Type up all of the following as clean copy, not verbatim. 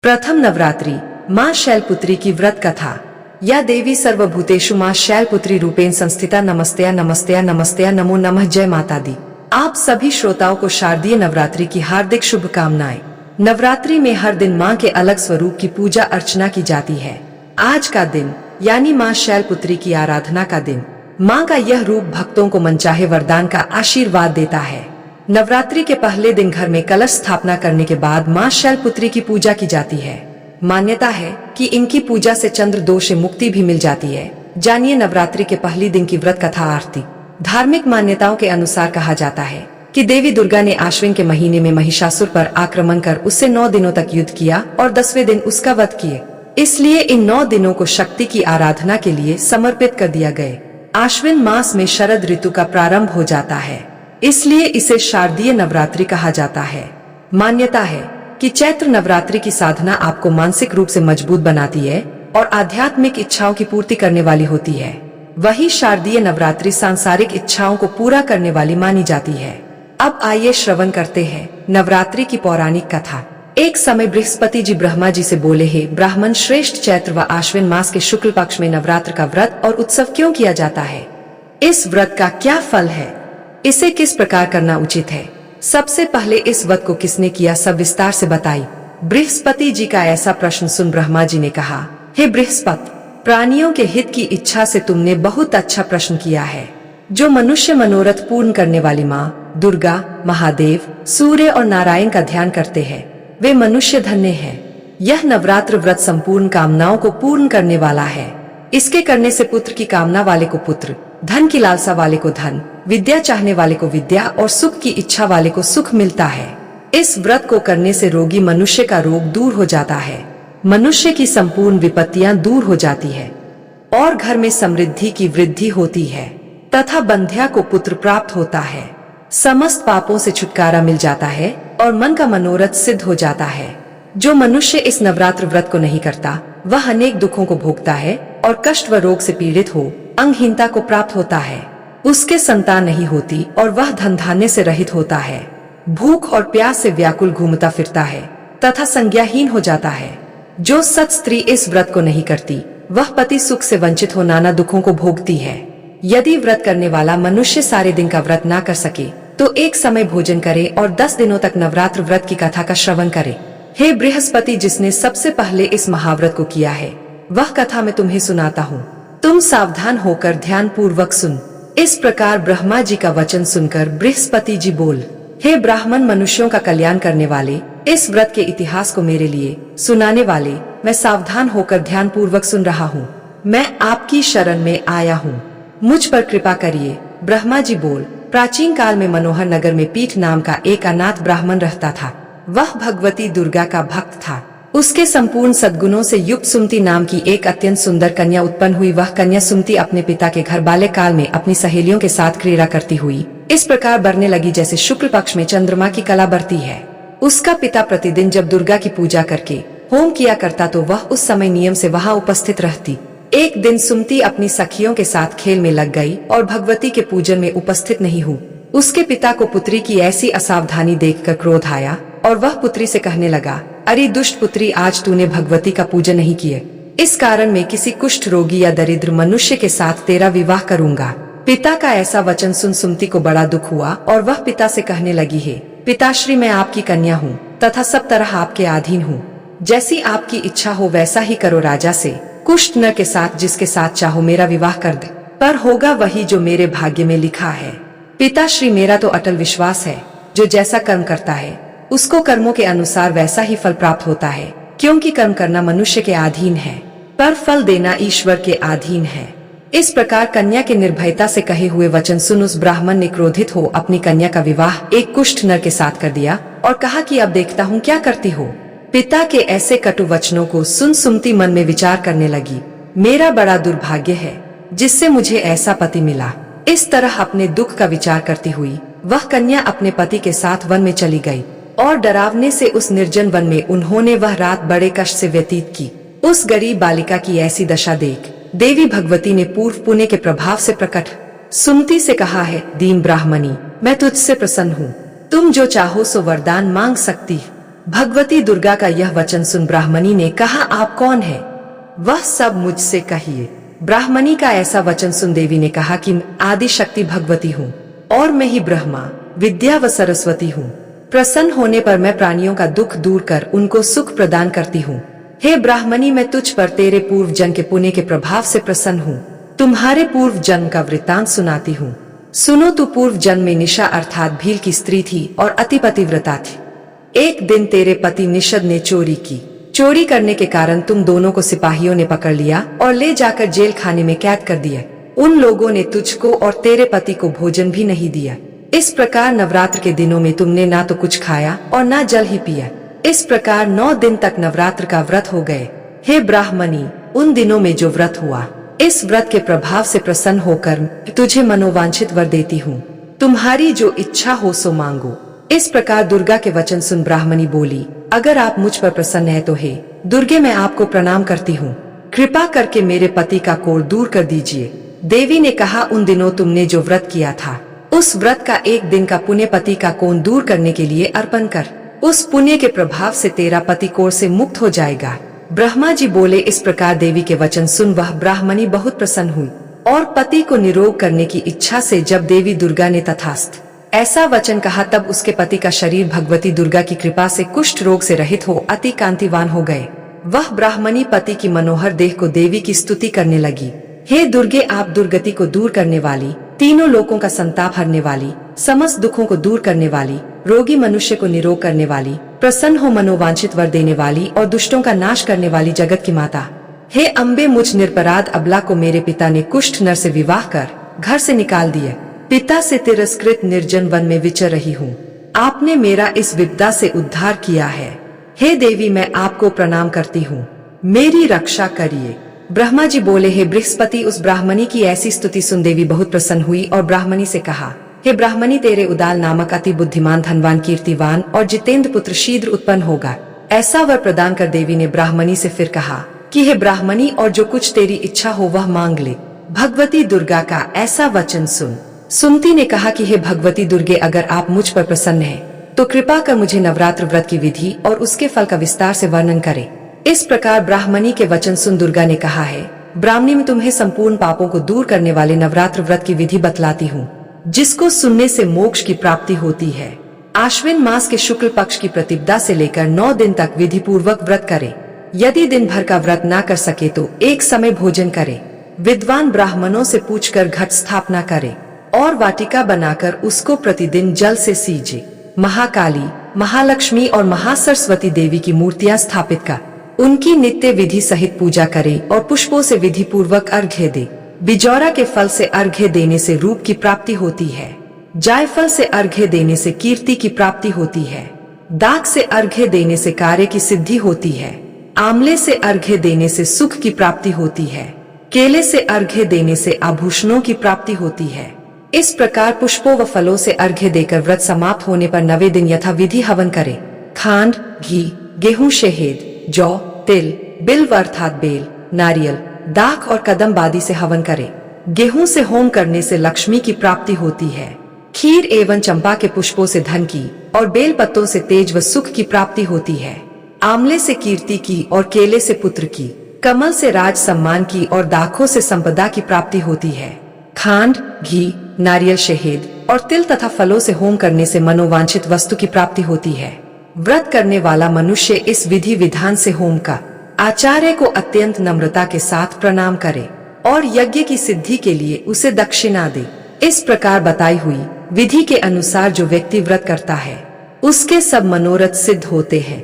प्रथम नवरात्रि माँ शैलपुत्री की व्रत कथा। या देवी सर्वभूतेषु माँ शैलपुत्री रूपेण संस्थिता। नमस्तेया नमस्तेया नमस्तेया नमो नमः। जय माता दी। आप सभी श्रोताओं को शारदीय नवरात्रि की हार्दिक शुभकामनाएं। नवरात्रि में हर दिन माँ के अलग स्वरूप की पूजा अर्चना की जाती है। आज का दिन यानी माँ शैलपुत्री की आराधना का दिन। माँ का यह रूप भक्तों को मनचाहे वरदान का आशीर्वाद देता है। नवरात्रि के पहले दिन घर में कलश स्थापना करने के बाद माँ शैलपुत्री की पूजा की जाती है। मान्यता है कि इनकी पूजा से चंद्र दोष से मुक्ति भी मिल जाती है। जानिए नवरात्रि के पहले दिन की व्रत कथा आरती। धार्मिक मान्यताओं के अनुसार कहा जाता है कि देवी दुर्गा ने आश्विन के महीने में महिषासुर पर आक्रमण कर उससे 9 दिनों तक युद्ध किया और 10वें दिन उसका वध किए। इसलिए इन 9 दिनों को शक्ति की आराधना के लिए समर्पित कर दिया गए। आश्विन मास में शरद ऋतु का प्रारंभ हो जाता है, इसलिए इसे शारदीय नवरात्रि कहा जाता है। मान्यता है कि चैत्र नवरात्रि की साधना आपको मानसिक रूप से मजबूत बनाती है और आध्यात्मिक इच्छाओं की पूर्ति करने वाली होती है। वही शारदीय नवरात्रि सांसारिक इच्छाओं को पूरा करने वाली मानी जाती है। अब आइए श्रवण करते हैं नवरात्रि की पौराणिक कथा। एक समय बृहस्पति जी ब्रह्मा जी से बोले, हे ब्राह्मण श्रेष्ठ, चैत्र व आश्विन मास के शुक्ल पक्ष में नवरात्र का व्रत और उत्सव क्यों किया जाता है? इस व्रत का क्या फल है? इसे किस प्रकार करना उचित है? सबसे पहले इस व्रत को किसने किया, सब विस्तार से बताई। बृहस्पति जी का ऐसा प्रश्न सुन ब्रह्मा जी ने कहा, हे बृहस्पति, प्राणियों के हित की इच्छा से तुमने बहुत अच्छा प्रश्न किया है। जो मनुष्य मनोरथ पूर्ण करने वाली माँ दुर्गा, महादेव, सूर्य और नारायण का ध्यान करते हैं, वे मनुष्य धन्य हैं। यह नवरात्र व्रत संपूर्ण कामनाओं को पूर्ण करने वाला है। इसके करने से पुत्र की कामना वाले को पुत्र, धन की लालसा वाले को धन, विद्या चाहने वाले को विद्या और सुख की इच्छा वाले को सुख मिलता है। इस व्रत को करने से रोगी मनुष्य का रोग दूर हो जाता है, मनुष्य की संपूर्ण विपत्तियां दूर हो जाती है और घर में समृद्धि की वृद्धि होती है तथा बंध्या को पुत्र प्राप्त होता है। समस्त पापों से छुटकारा मिल जाता है और मन का मनोरथ सिद्ध हो जाता है। जो मनुष्य इस नवरात्र व्रत को नहीं करता वह अनेक दुखों को भोगता है और कष्ट व रोग से पीड़ित हो अंगहीनता को प्राप्त होता है। उसके संतान नहीं होती और वह धन धान्य से रहित होता है। भूख और प्यास से व्याकुल घूमता फिरता है तथा संज्ञाहीन हो जाता है। जो सत स्त्री इस व्रत को नहीं करती वह पति सुख से वंचित हो नाना दुखों को भोगती है। यदि व्रत करने वाला मनुष्य सारे दिन का व्रत ना कर सके तो एक समय भोजन करे और 10 दिनों तक नवरात्र व्रत की कथा का श्रवण करे। हे बृहस्पति, जिसने सबसे पहले इस महाव्रत को किया है वह कथा मैं तुम्हें सुनाता हूँ। तुम सावधान होकर ध्यान पूर्वक सुन। इस प्रकार ब्रह्मा जी का वचन सुनकर बृहस्पति जी बोल, हे ब्राह्मण, मनुष्यों का कल्याण करने वाले, इस व्रत के इतिहास को मेरे लिए सुनाने वाले, मैं सावधान होकर ध्यान पूर्वक सुन रहा हूँ। मैं आपकी शरण में आया हूँ, मुझ पर कृपा करिए। ब्रह्मा जी बोल, प्राचीन काल में मनोहर नगर में पीठ नाम का एक अनाथ ब्राह्मण रहता था। वह भगवती दुर्गा का भक्त था। उसके संपूर्ण सद्गुणों से युक्त सुमति नाम की एक अत्यंत सुंदर कन्या उत्पन्न हुई। वह कन्या सुमति अपने पिता के घर बाल्यकाल में अपनी सहेलियों के साथ क्रीड़ा करती हुई इस प्रकार बढ़ने लगी जैसे शुक्ल पक्ष में चंद्रमा की कला बढ़ती है। उसका पिता प्रतिदिन जब दुर्गा की पूजा करके होम किया करता तो वह उस समय नियम से वहां उपस्थित रहती। एक दिन सुमति अपनी सखियों के साथ खेल में लग गई और भगवती के पूजन में उपस्थित नहीं हुई। उसके पिता को पुत्री की ऐसी असावधानी देखकर क्रोध आया और वह पुत्री से कहने लगा, अरे दुष्ट पुत्री, आज तूने भगवती का पूजन नहीं किए, इस कारण मैं किसी कुष्ठ रोगी या दरिद्र मनुष्य के साथ तेरा विवाह करूंगा। पिता का ऐसा वचन सुन सुमति को बड़ा दुख हुआ और वह पिता से कहने लगी, हे पिताश्री, मैं आपकी कन्या हूँ तथा सब तरह आपके अधीन हूँ। जैसी आपकी इच्छा हो वैसा ही करो। राजा से कुष्ठ नर के साथ जिसके साथ चाहो मेरा विवाह कर दे, पर होगा वही जो मेरे भाग्य में लिखा है। पिताश्री, मेरा तो अटल विश्वास है, जो जैसा कर्म करता है उसको कर्मों के अनुसार वैसा ही फल प्राप्त होता है, क्योंकि कर्म करना मनुष्य के अधीन है पर फल देना ईश्वर के अधीन है। इस प्रकार कन्या के निर्भयता से कहे हुए वचन सुन उस ब्राह्मण ने क्रोधित हो अपनी कन्या का विवाह एक कुष्ठ नर के साथ कर दिया और कहा कि अब देखता हूँ क्या करती हो। पिता के ऐसे कटु वचनों को सुन सुमति मन में विचार करने लगी, मेरा बड़ा दुर्भाग्य है जिससे मुझे ऐसा पति मिला। इस तरह अपने दुख का विचार करती हुई वह कन्या अपने पति के साथ वन में चली गई और डरावने से उस निर्जन वन में उन्होंने वह रात बड़े कष्ट से व्यतीत की। उस गरीब बालिका की ऐसी दशा देख देवी भगवती ने पूर्व पुण्य के प्रभाव से प्रकट सुमति से कहा, है दीन ब्राह्मणी, मैं तुझसे प्रसन्न हूँ, तुम जो चाहो सो वरदान मांग सकती। भगवती दुर्गा का यह वचन सुन ब्राह्मणी ने कहा, आप कौन है? वह सब मुझसे कहिए। ब्राह्मणी का ऐसा वचन सुन देवी ने कहा कि मैं आदि शक्ति भगवती हूँ और मैं ही ब्रह्मा विद्या व सरस्वती हूँ। प्रसन्न होने पर मैं प्राणियों का दुख दूर कर उनको सुख प्रदान करती हूँ। हे ब्राह्मणी, मैं तुझ पर तेरे पूर्व जन्म के पुण्य के प्रभाव से प्रसन्न हूँ। तुम्हारे पूर्व जन्म का वृत्तांत सुनाती हूँ। सुनो, तू पूर्व जन्म में निशा अर्थात भील की स्त्री थी और अति पतिव्रता थी। एक दिन तेरे पति निषद ने चोरी की। चोरी करने के कारण तुम दोनों को सिपाहियों ने पकड़ लिया और ले जाकर जेल खाने में कैद कर दिया। उन लोगों ने तुझको और तेरे पति को भोजन भी नहीं दिया। इस प्रकार नवरात्र के दिनों में तुमने ना तो कुछ खाया और ना जल ही पिया। इस प्रकार 9 दिन तक नवरात्र का व्रत हो गए। हे ब्राह्मणी, उन दिनों में जो व्रत हुआ, इस व्रत के प्रभाव से प्रसन्न होकर तुझे मनोवांछित वर देती हूँ। तुम्हारी जो इच्छा हो सो मांगो। इस प्रकार दुर्गा के वचन सुन ब्राह्मणी बोली, अगर आप मुझ पर प्रसन्न है तो हे दुर्गे, मैं आपको प्रणाम करती हूँ। कृपा करके मेरे पति का कोढ़ दूर कर दीजिए। देवी ने कहा, उन दिनों तुमने जो व्रत किया था, उस व्रत का एक दिन का पुण्य पति का कोढ़ दूर करने के लिए अर्पण कर। उस पुण्य के प्रभाव से तेरा पति कोढ़ से मुक्त हो जाएगा। ब्रह्मा जी बोले। इस प्रकार देवी के वचन सुन वह ब्राह्मणी बहुत प्रसन्न हुई और पति को निरोग करने की इच्छा से जब देवी दुर्गा ने तथास्तु ऐसा वचन कहा, तब उसके पति का शरीर भगवती दुर्गा की कृपा से कुष्ठ रोग से रहित हो अति कांतिवान हो गए। वह ब्राह्मणी पति की मनोहर देह को देवी की स्तुति करने लगी। हे दुर्गे, आप दुर्गति को दूर करने वाली, तीनों लोकों का संताप हरने वाली, समस्त दुखों को दूर करने वाली, रोगी मनुष्य को निरोग करने वाली, प्रसन्न हो मनोवांछित वर देने वाली और दुष्टों का नाश करने वाली जगत की माता। हे अम्बे, मुझ निरपराध अबला को मेरे पिता ने कुष्ठ नर से विवाह कर घर से निकाल दिए। पिता से तिरस्कृत निर्जन वन में विचर रही हूँ। आपने मेरा इस विपदा से उद्धार किया है। हे देवी, मैं आपको प्रणाम करती हूँ, मेरी रक्षा करिए। ब्रह्मा जी बोले, हे बृहस्पति। उस ब्राह्मणी की ऐसी स्तुति सुन देवी बहुत प्रसन्न हुई और ब्राह्मणी से कहा, हे ब्राह्मणी, तेरे उदाल नामक अति बुद्धिमान, धनवान, कीर्तिवान और जितेंद्र पुत्र शीघ्र उत्पन्न होगा। ऐसा वर प्रदान कर देवी ने ब्राह्मणी से फिर कहा कि हे ब्राह्मणी, और जो कुछ तेरी इच्छा हो वह मांग ले। भगवती दुर्गा का ऐसा वचन सुनती ने कहा कि हे भगवती दुर्गे, अगर आप मुझ पर प्रसन्न हैं तो कृपा कर मुझे नवरात्र व्रत की विधि और उसके फल का विस्तार से वर्णन करें। इस प्रकार ब्राह्मणी के वचन सुन दुर्गा ने कहा, है ब्राह्मणी, मैं तुम्हें संपूर्ण पापों को दूर करने वाले नवरात्र व्रत की विधि बतलाती हूँ, जिसको सुनने से मोक्ष की प्राप्ति होती है। आश्विन मास के शुक्ल पक्ष की प्रतिपदा से लेकर 9 दिन तक विधि पूर्वक व्रत करे। यदि दिन भर का व्रत ना कर सके तो एक समय भोजन करे। विद्वान ब्राह्मणों से पूछकर घट स्थापना करे और वाटिका बनाकर उसको प्रतिदिन जल से सींचे। महाकाली, महालक्ष्मी और महासरस्वती देवी की मूर्तियां स्थापित कर उनकी नित्य विधि सहित पूजा करे और पुष्पों से विधि पूर्वक अर्घ्य दे। बिजौरा के फल से अर्घ्य देने से रूप की प्राप्ति होती है। जायफल से अर्घ्य देने से कीर्ति की प्राप्ति होती है। दाख से अर्घ्य देने से कार्य की सिद्धि होती है। आंवले से अर्घ्य देने से सुख की प्राप्ति होती है। केले से अर्घ्य देने से आभूषणों की प्राप्ति होती है। इस प्रकार पुष्पों व फलों से अर्घ्य देकर व्रत समाप्त होने पर 9वें दिन यथा विधि हवन करे। खांड, घी, गेहूं, शहद, जौ, तिल, बिल्व अर्थात बेल, नारियल, दाख और कदम आदि से हवन करे। गेहूं से होम करने से लक्ष्मी की प्राप्ति होती है। खीर एवं चंपा के पुष्पों से धन की और बेल पत्तों से तेज व सुख की प्राप्ति होती है। आंवले से कीर्ति की और केले से पुत्र की, कमल से राज सम्मान की और दाखों से संपदा की प्राप्ति होती है। खांड, घी, नारियल, शहद और तिल तथा फलों से होम करने से मनोवांछित वस्तु की प्राप्ति होती है। व्रत करने वाला मनुष्य इस विधि विधान से होम का आचार्य को अत्यंत नम्रता के साथ प्रणाम करे और यज्ञ की सिद्धि के लिए उसे दक्षिणा दे। इस प्रकार बताई हुई विधि के अनुसार जो व्यक्ति व्रत करता है उसके सब मनोरथ सिद्ध होते हैं।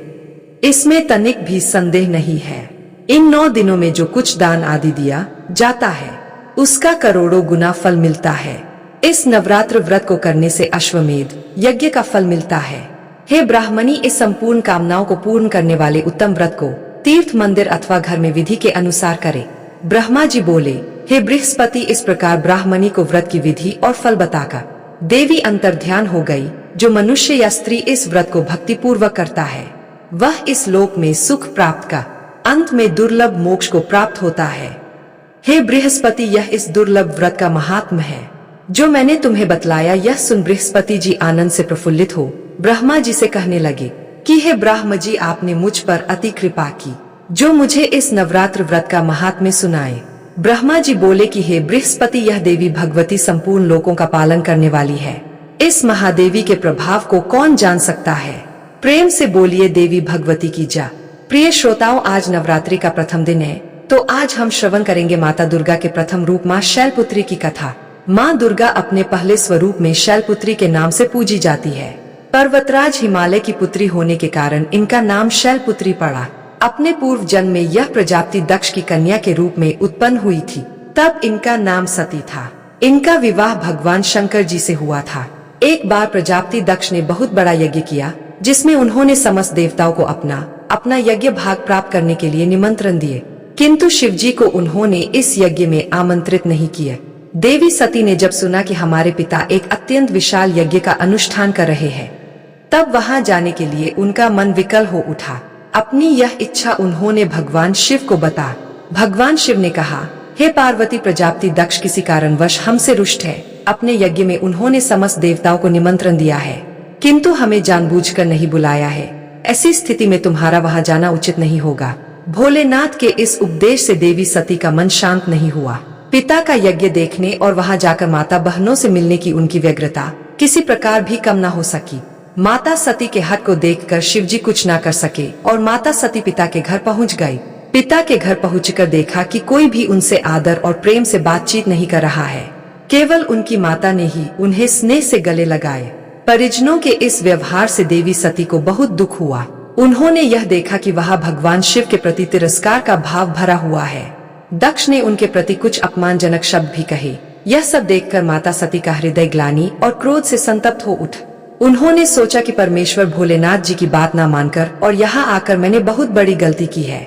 इसमें तनिक भी संदेह नहीं है। इन 9 दिनों में जो कुछ दान आदि दिया जाता है उसका करोड़ों गुना फल मिलता है। इस नवरात्र व्रत को करने से अश्वमेध यज्ञ का फल मिलता है। हे ब्राह्मणी, इस संपूर्ण कामनाओं को पूर्ण करने वाले उत्तम व्रत को तीर्थ, मंदिर अथवा घर में विधि के अनुसार करे। ब्रह्मा जी बोले, हे बृहस्पति, इस प्रकार ब्राह्मणी को व्रत की विधि और फल बताकर देवी अंतर्ध्यान हो गई। जो मनुष्य या स्त्री इस व्रत को भक्ति पूर्वक करता है वह इस लोक में सुख प्राप्त का, अंत में दुर्लभ मोक्ष को प्राप्त होता है। हे बृहस्पति, यह इस दुर्लभ व्रत का महात्म है जो मैंने तुम्हें बतलाया। यह सुन बृहस्पति जी आनंद से प्रफुल्लित हो ब्रह्मा जी से कहने लगे कि हे ब्रह्म जी, आपने मुझ पर अति कृपा की जो मुझे इस नवरात्र व्रत का महात्म्य सुनाए। ब्रह्मा जी बोले कि हे बृहस्पति, यह देवी भगवती संपूर्ण लोकों का पालन करने वाली है। इस महादेवी के प्रभाव को कौन जान सकता है। प्रेम से बोलिए देवी भगवती की जय। प्रिय श्रोताओं, आज नवरात्रि का प्रथम दिन है, तो आज हम श्रवण करेंगे माता दुर्गा के प्रथम रूप माँ शैलपुत्री की कथा। माँ दुर्गा अपने पहले स्वरूप में शैलपुत्री के नाम से पूजी जाती है। पर्वतराज हिमालय की पुत्री होने के कारण इनका नाम शैलपुत्री पड़ा। अपने पूर्व जन्म में यह प्रजापति दक्ष की कन्या के रूप में उत्पन्न हुई थी, तब इनका नाम सती था। इनका विवाह भगवान शंकर जी से हुआ था। एक बार प्रजापति दक्ष ने बहुत बड़ा यज्ञ किया, जिसमें उन्होंने समस्त देवताओं को अपना यज्ञ भाग प्राप्त करने के लिए निमंत्रण दिए, किंतु शिवजी को उन्होंने इस यज्ञ में आमंत्रित नहीं किया। देवी सती ने जब सुना कि हमारे पिता एक अत्यंत विशाल यज्ञ का अनुष्ठान कर रहे हैं, तब वहां जाने के लिए उनका मन विकल हो उठा। अपनी यह इच्छा उन्होंने भगवान शिव को बता। भगवान शिव ने कहा, हे पार्वती, प्रजापति दक्ष किसी कारणवश हमसे रुष्ट है। अपने यज्ञ में उन्होंने समस्त देवताओं को निमंत्रण दिया है, किंतु हमें जानबूझकर नहीं बुलाया है। ऐसी स्थिति में तुम्हारा वहां जाना उचित नहीं होगा। भोलेनाथ के इस उपदेश से देवी सती का मन शांत नहीं हुआ। पिता का यज्ञ देखने और वहां जाकर माता बहनों से मिलने की उनकी व्यग्रता किसी प्रकार भी कम न हो सकी। माता सती के हट को देखकर शिवजी कुछ न कर सके और माता सती पिता के घर पहुंच गई। पिता के घर पहुंचकर देखा कि कोई भी उनसे आदर और प्रेम से बातचीत नहीं कर रहा है। केवल उनकी माता ने ही उन्हें स्नेह से गले लगाए। परिजनों के इस व्यवहार से देवी सती को बहुत दुख हुआ। उन्होंने यह देखा कि वहां भगवान शिव के प्रति तिरस्कार का भाव भरा हुआ है। दक्ष ने उनके प्रति कुछ अपमानजनक शब्द भी कहे। यह सब देखकर माता सती का हृदय ग्लानि और क्रोध से संतप्त हो उठ। उन्होंने सोचा कि परमेश्वर भोलेनाथ जी की बात ना मानकर और यहाँ आकर मैंने बहुत बड़ी गलती की है।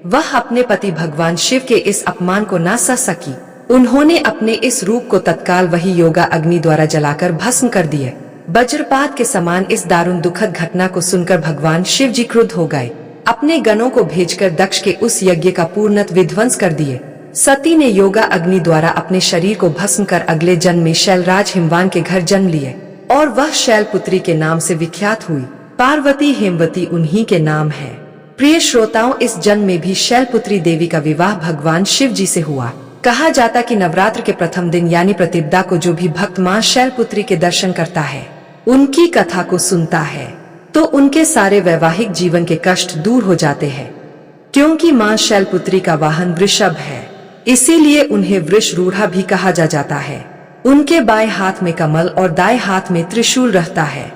वह अपने पति भगवान शिव के इस अपमान को ना सह सकी। उन्होंने अपने इस रूप को तत्काल वही योगा अग्नि द्वारा जलाकर भस्म कर दिए। वज्रपात के समान इस दारुण दुखद घटना को सुनकर भगवान शिव जी क्रुद्ध हो गए। अपने गणों को भेजकर दक्ष के उस यज्ञ का पूर्णतः विध्वंस कर दिए। सती ने योगा अग्नि द्वारा अपने शरीर को भस्म कर अगले जन्म में शैलराज हिमवान के घर जन्म लिए और वह शैलपुत्री के नाम से विख्यात हुई। पार्वती हेमवती उन्हीं के नाम है। प्रिय श्रोताओं, इस जन्म में भी शैलपुत्री देवी का विवाह भगवान शिव जी से हुआ। कहा जाता कि नवरात्र के प्रथम दिन यानी प्रतिपदा को जो भी भक्त मां शैलपुत्री के दर्शन करता है, उनकी कथा को सुनता है, तो उनके सारे वैवाहिक जीवन के कष्ट दूर हो जाते हैं। क्योंकि मां शैलपुत्री का वाहन वृषभ है, इसीलिए उन्हें वृषरूढ़ा भी कहा जाता है। उनके बाएं हाथ में कमल और दाएं हाथ में त्रिशूल रहता है।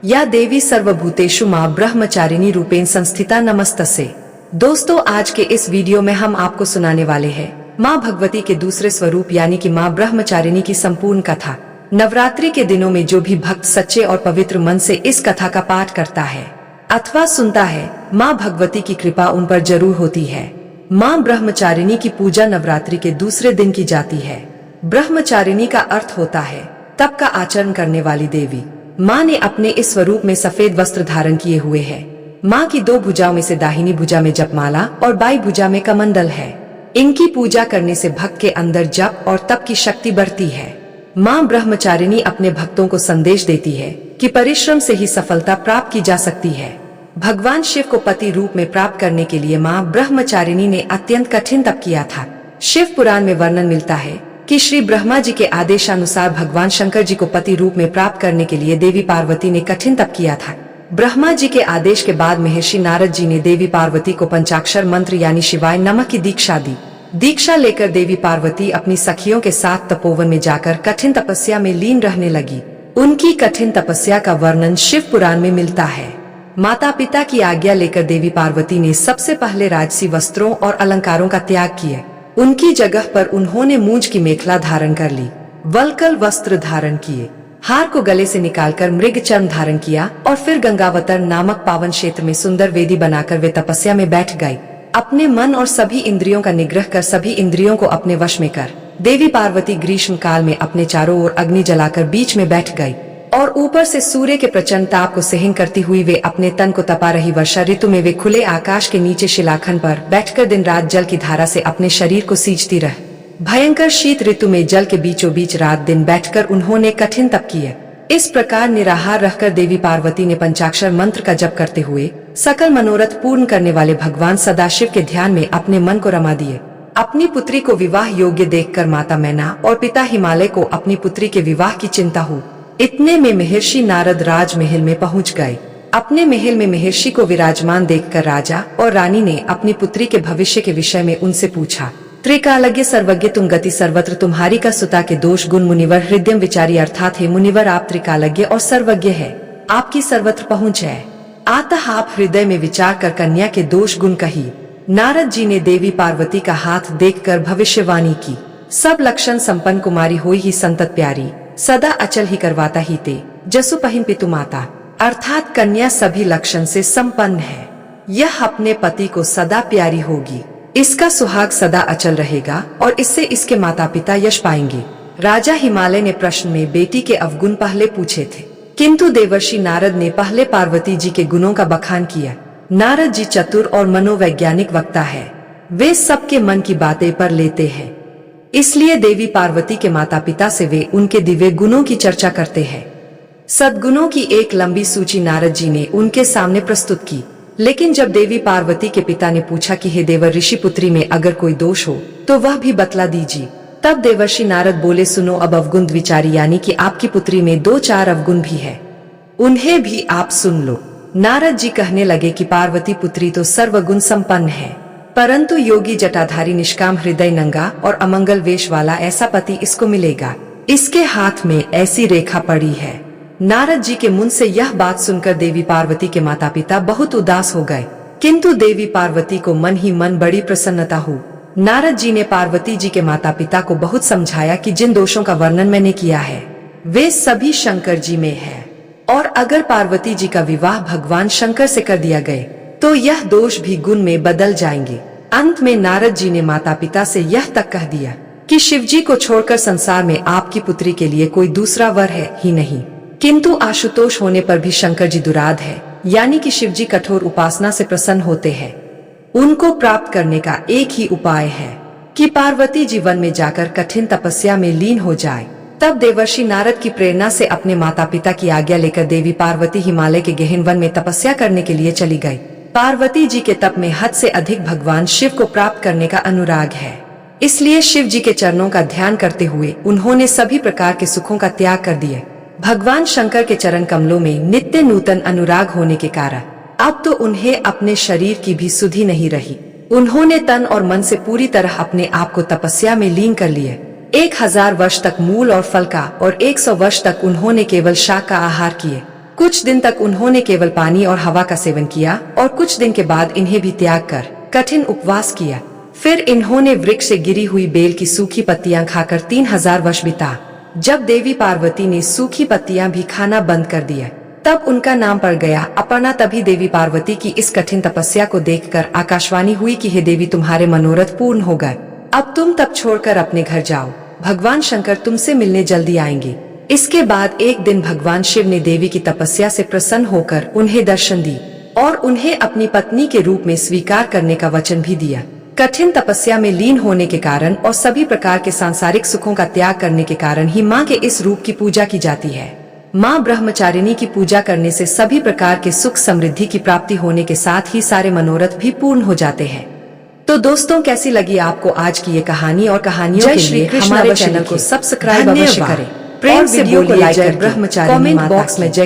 या देवी सर्वभूतेषु मां ब्रह्मचारिणी रूपेण संस्थिता नमस्तसे। दोस्तों, आज के इस वीडियो में हम आपको सुनाने वाले हैं मां भगवती के दूसरे स्वरूप यानी कि मां ब्रह्मचारिणी की संपूर्ण कथा। नवरात्रि के दिनों में जो भी भक्त सच्चे और पवित्र मन से इस कथा का पाठ करता है अथवा सुनता है, मां भगवती की कृपा उन पर जरूर होती है। मां ब्रह्मचारिणी की पूजा नवरात्रि के दूसरे दिन की जाती है। ब्रह्मचारिणी का अर्थ होता है तप का आचरण करने वाली देवी। माँ ने अपने इस स्वरूप में सफेद वस्त्र धारण किए हुए है। माँ की दो भुजाओं में से दाहिनी भुजा में जपमाला और बाई भुजा में कमंडल है। इनकी पूजा करने से भक्त के अंदर जप और तप की शक्ति बढ़ती है। माँ ब्रह्मचारिणी अपने भक्तों को संदेश देती है कि परिश्रम से ही सफलता प्राप्त की जा सकती है। भगवान शिव को पति रूप में प्राप्त करने के लिए माँ ब्रह्मचारिणी ने अत्यंत कठिन तप किया था। शिव पुराण में वर्णन मिलता है कि श्री ब्रह्मा जी के आदेशानुसार भगवान शंकर जी को पति रूप में प्राप्त करने के लिए देवी पार्वती ने कठिन तप किया था। ब्रह्मा जी के आदेश के बाद महर्षि नारद जी ने देवी पार्वती को पंचाक्षर मंत्र यानी शिवाय नमः की दीक्षा दी। दीक्षा लेकर देवी पार्वती अपनी सखियों के साथ तपोवन में जाकर कठिन तपस्या में लीन रहने लगी। उनकी कठिन तपस्या का वर्णन शिव पुराण में मिलता है। माता पिता की आज्ञा लेकर देवी पार्वती ने सबसे पहले राजसी वस्त्रों और अलंकारों का त्याग किया। उनकी जगह पर उन्होंने मूंज की मेखला धारण कर ली, वल्कल वस्त्र धारण किए, हार को गले से निकालकर मृग चर्म धारण किया और फिर गंगावतर नामक पावन क्षेत्र में सुंदर वेदी बनाकर वे तपस्या में बैठ गए। अपने मन और सभी इंद्रियों का निग्रह कर सभी इंद्रियों को अपने वश में कर देवी पार्वती ग्रीष्म काल में अपने चारों ओर अग्नि जलाकर बीच में बैठ गई और ऊपर से सूर्य के प्रचंड ताप को सहन करती हुई वे अपने तन को तपा रही वर्षा ऋतु में वे खुले आकाश के नीचे शिलाखंड पर बैठकर दिन रात जल की धारा से अपने शरीर को सींचती रह। भयंकर शीत ऋतु में जल के बीचों बीच रात दिन बैठकर उन्होंने कठिन तप किए। इस प्रकार निराहार रहकर देवी पार्वती ने पंचाक्षर मंत्र का जप करते हुए सकल मनोरथ पूर्ण करने वाले भगवान सदाशिव के ध्यान में अपने मन को रमा दिए। अपनी पुत्री को विवाह योग्य देखकर माता मैना और पिता हिमालय को अपनी पुत्री के विवाह की चिंता हुई। इतने में महर्षि नारद राजमहल में पहुंच गए। अपने महल में महर्षि को विराजमान देखकर राजा और रानी ने अपनी पुत्री के भविष्य के विषय में उनसे पूछा। त्रिकालज्ञ सर्वज्ञ तुम गति सर्वत्र तुम्हारी का सुता के दोष गुण मुनिवर हृदय विचारी अर्थात है मुनिवर आप त्रिकालज्ञ और सर्वज्ञ है, आपकी सर्वत्र पहुँच है, अतः आप हृदय में विचार कर कन्या के दोष गुण कही। नारद जी ने देवी पार्वती का हाथ देखकर भविष्यवाणी की। सब लक्षण संपन्न कुमारी होई ही संतत प्यारी, सदा अचल ही करवाता ही ते जसु पहिन पितु माता, अर्थात कन्या सभी लक्षण से संपन्न है। यह अपने पति को सदा प्यारी होगी, इसका सुहाग सदा अचल रहेगा और इससे इसके माता पिता यश पाएंगे। राजा हिमालय ने प्रश्न में बेटी के अवगुण पहले पूछे थे, किंतु देवर्षि नारद ने पहले पार्वती जी के गुणों का बखान किया। नारद जी चतुर और मनोवैज्ञानिक वक्ता है, वे सबके मन की बातें पर लेते हैं, इसलिए देवी पार्वती के माता पिता से वे उनके दिव्य गुणों की चर्चा करते हैं। सद्गुणों की एक लंबी सूची नारद जी ने उनके सामने प्रस्तुत की। लेकिन जब देवी पार्वती के पिता ने पूछा कि हे देवर ऋषि पुत्री में अगर कोई दोष हो तो वह भी बतला दीजिए, तब देवर्षि नारद बोले सुनो अब अवगुण विचारी यानी कि आपकी पुत्री में 2-4 अवगुण भी है, उन्हें भी आप सुन लो। नारद जी कहने लगे कि पार्वती पुत्री तो सर्वगुण संपन्न है, परंतु योगी जटाधारी निष्काम हृदय नंगा और अमंगल वेश वाला ऐसा पति इसको मिलेगा, इसके हाथ में ऐसी रेखा पड़ी है। नारद जी के मुंह से यह बात सुनकर देवी पार्वती के माता पिता बहुत उदास हो गए, किंतु देवी पार्वती को मन ही मन बड़ी प्रसन्नता हुई। नारद जी ने पार्वती जी के माता पिता को बहुत समझाया कि जिन दोषों का वर्णन मैंने किया है वे सभी शंकर जी में है, और अगर पार्वती जी का विवाह भगवान शंकर से कर दिया गए तो यह दोष भी गुण में बदल जाएंगे। अंत में नारद जी ने माता पिता से यह तक कह दिया कि शिव जी को छोड़कर संसार में आपकी पुत्री के लिए कोई दूसरा वर है ही नहीं, किंतु आशुतोष होने पर भी शंकर जी दुराद है, यानी कि शिव जी कठोर उपासना से प्रसन्न होते हैं। उनको प्राप्त करने का एक ही उपाय है कि पार्वती जी वन में जाकर कठिन तपस्या में लीन हो जाए। तब देवर्षि नारद की प्रेरणा से अपने माता पिता की आज्ञा लेकर देवी पार्वती हिमालय के गहन वन में तपस्या करने के लिए चली गई। पार्वती जी के तप में हद से अधिक भगवान शिव को प्राप्त करने का अनुराग है, इसलिए शिव जी के चरणों का ध्यान करते हुए उन्होंने सभी प्रकार के सुखों का त्याग कर दिया। भगवान शंकर के चरण कमलों में नित्य नूतन अनुराग होने के कारण अब तो उन्हें अपने शरीर की भी सुधि नहीं रही। उन्होंने तन और मन से पूरी तरह अपने आप को तपस्या में लीन कर लिया। 1000 वर्ष तक मूल और फल का और 100 वर्ष तक उन्होंने केवल शाक का आहार किए। कुछ दिन तक उन्होंने केवल पानी और हवा का सेवन किया और कुछ दिन के बाद इन्हें भी त्याग कर कठिन उपवास किया। फिर इन्होंने वृक्ष से गिरी हुई बेल की सूखी पत्तियां खाकर 3000 वर्ष बिता। जब देवी पार्वती ने सूखी पत्तियां भी खाना बंद कर दिया तब उनका नाम पड़ गया अपर्णा। तभी देवी पार्वती की इस कठिन तपस्या को देखकर आकाशवाणी हुई कि हे देवी तुम्हारे मनोरथ पूर्ण हो गए, अब तुम तप छोड़कर अपने घर जाओ, भगवान शंकर तुमसे मिलने जल्दी आएंगे। इसके बाद एक दिन भगवान शिव ने देवी की तपस्या से प्रसन्न होकर उन्हें दर्शन दी और उन्हें अपनी पत्नी के रूप में स्वीकार करने का वचन भी दिया। कठिन तपस्या में लीन होने के कारण और सभी प्रकार के सांसारिक सुखों का त्याग करने के कारण ही माँ के इस रूप की पूजा की जाती है। माँ ब्रह्मचारिणी की पूजा करने से सभी प्रकार के सुख समृद्धि की प्राप्ति होने के साथ ही सारे मनोरथ भी पूर्ण हो जाते हैं। तो दोस्तों कैसी लगी आपको आज की ये कहानी और कहानियों के लिए हमारे चैनल को सब्सक्राइब अवश्य करें। प्रेम से वीडियो को लाइक कर ब्रह्मचारिणी माता बॉक्स में जय